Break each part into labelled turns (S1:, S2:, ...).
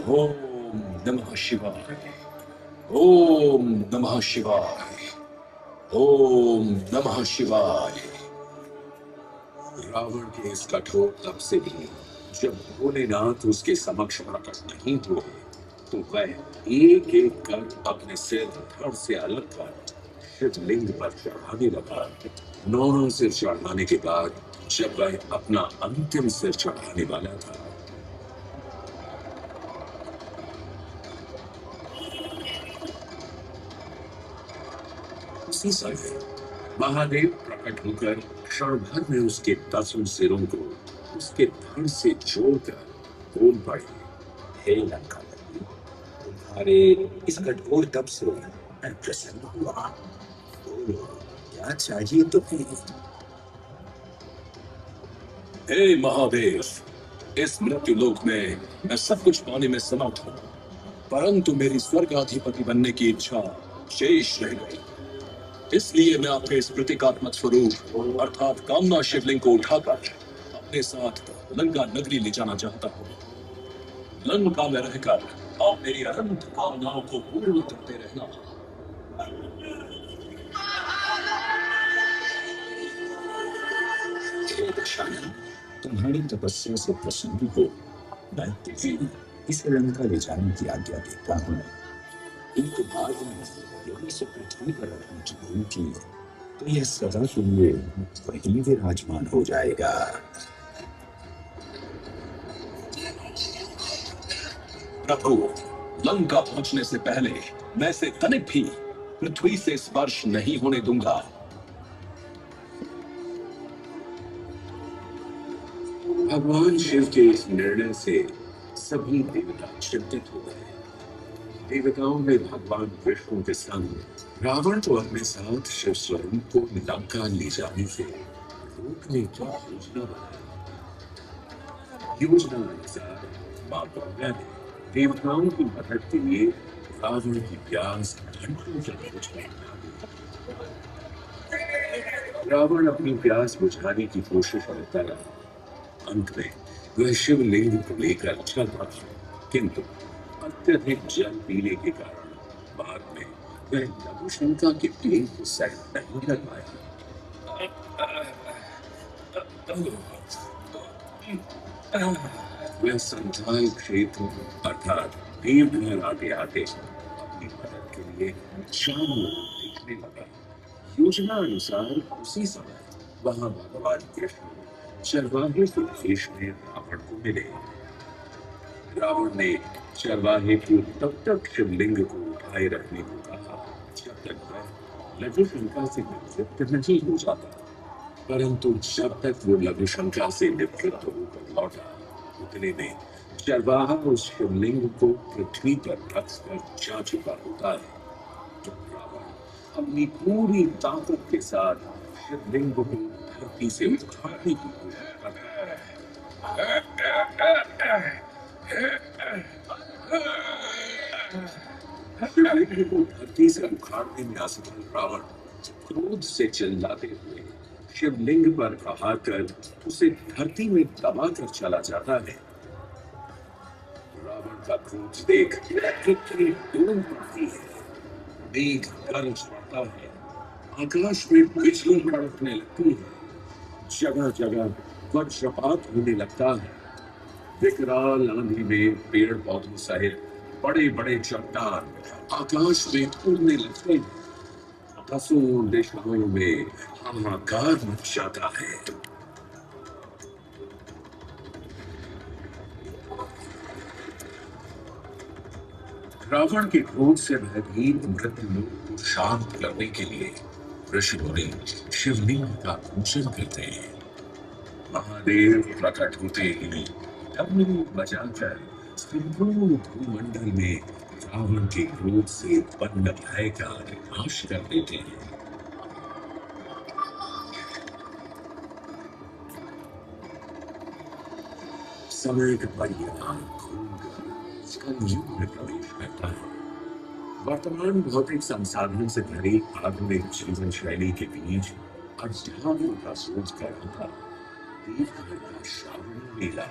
S1: ओम नमः शिवाय। ओम नमः शिवाय। ओम नमः शिवाय। रावण के इस कठोर तप से भी जब भोलेनाथ उसके समक्ष प्रकट नहीं हुए, तो वह एक एक कर अपने सिर धड़ से अलग कर शिवलिंग पर चढ़ाने लगा। 9 सिर चढ़ाने के बाद जब वह अपना अंतिम सिर चढ़ाने वाला था, उसी समय महादेव प्रकट होकर क्षण भर में उसके 10 सिरों को उसके धड़ से जोड़कर बोल पड़े, हे लंका, तुम्हारे इस कठोर तप से मैं प्रसन्न हुआ। बोलो, क्या चाहिए तुम्हें? हे महादेव, इस मृत्यु लोक में मैं सब कुछ पाने में समर्थ हूँ, परंतु मेरी स्वर्गाधिपति बनने की इच्छा शेष रह गई। इसलिए मैं आपके इस प्रतीकात्मक स्वरूप अर्थात कामना शिवलिंग को उठाकर अपने साथ लंका नगरी ले जाना चाहता हूँ। लंका में रहकर आप मेरी अनंत कामनाओं को पूर्ण करते रहना। हे दशानन, तुम्हारी तपस्या से प्रसन्न हो मैं तुम्हें इस लंका ले जाने की आज्ञा देता हूँ। एक बाद में यदि से पृथ्वी पर रखने की भूल की तो यह सदा के लिए वहीं विराजमान हो जाएगा। प्रभु, लंका पहुंचने से पहले मैं से तनिक भी पृथ्वी से स्पर्श नहीं होने दूंगा। भगवान शिव के इस निर्णय से सभी देवता चिंतित हो गए। देवताओं ने भगवान विष्णु के संग रावण को अपने साथ शिव स्वरूप को लंका ले जाने से रोकने की योजना बनाई। योजना अनुसार मां गंगा ने देवताओं की मदद के लिए रावण की प्यास घंटों तक बुझाई। रावण अपनी प्यास बुझाने की कोशिश करता रहा। अंत में वह शिवलिंग को लेकर चल पड़ा, किंतु अत्यधिक जल पीने के कारण बाद में वह लघुशंका के पेट को सहन नहीं कर पाया। वह संध्याय क्षेत्र अर्थात देवघर आते आते अपनी मदद के लिए शाम को देखने लगा। योजना अनुसार उसी समय वहां भगवान कृष्ण चरवाहे के वेश में रावण को मिले। रावण ने चरवाहे को तब तक शिवलिंग को उठाए रखने को कहा जब तक वह लघुशंका से निवृत्त नहीं हो जाता, परंतु जब तक वो लघुशंका से निवृत्त होकर लौटा, उतने में चरवाहा उस शिवलिंग को पृथ्वी पर रखकर जा चुका होता है। तो रावण अपनी पूरी ताकत के साथ शिवलिंग को धरती से उठाने की कोशिश करता है। शिवलिंग को धरती से उखाड़ने में असफल रावण क्रोध से चिल्लाते हुए शिवलिंग पर प्रहार उसे धरती में दबाकर चला जाता है। रावण का क्रोध देख पृथ्वी डूब पड़ती है, मेघ गरज पड़ता है, आकाश में बिजली कड़कने लगती है, जगह जगह वज्रपात होने लगता है। विकराल आंधी में पेड़ पौधों सहित बड़े बड़े चट्टान आकाश में उड़ने लगते हैं। दसों दिशाओं में हाहाकार मच जाता है। रावण के क्रोध से भयभीत मृत्युलोक को शांत करने के लिए ऋषि मुनि शिवलिंग का पूजन करते हैं। महादेव प्रकट होते ही डमरू बजाकर संपूर्ण भूमंडल में रावण के क्रोध से उत्पन्न भय का विनाश कर देते हैं। समय का परिणाम कलयुग में प्रवेश करता है। वर्तमान भौतिक संसाधन से भरी आधुनिक जीवन शैली के बीच अध्यात्म का सोच कर होता देवघर का श्रावण मेला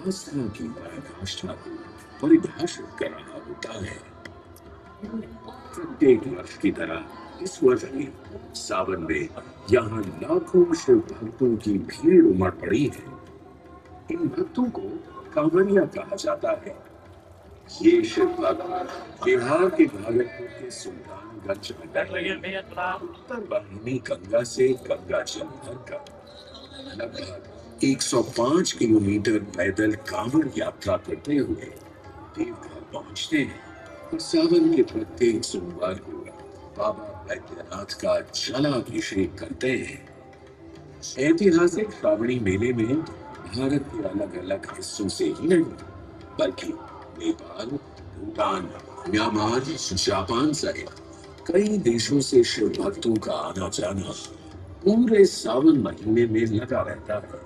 S1: आस्था की पराकाष्ठा को परिभाषित कर रहा होता है। प्रत्येक वर्ष की तरह इस वर्ष भी सावन में यहाँ लाखों शिव भक्तों की भीड़ उमड़ पड़ी है। इन भक्तों को कांवरिया कहा जाता है। ये शिव भक्त बिहार के भागलपुर के सुल्तानगंज में उत्तर वाहिनी गंगा से गंगा जल भरकर लगभग 105 किलोमीटर पैदल कांवड़ यात्रा करते हुए देवघर पहुंचते हैं और सावन के प्रत्येक सोमवार को बाबा बैद्यनाथ का जलाभिषेक करते हैं। ऐतिहासिक श्रावणी मेले में भारत के अलग अलग हिस्सों से ही नहीं बल्कि नेपाल, भूटान, म्यांमार, जापान सहित कई देशों से शिव भक्तों का आना जाना पूरे सावन महीने में लगा रहता है।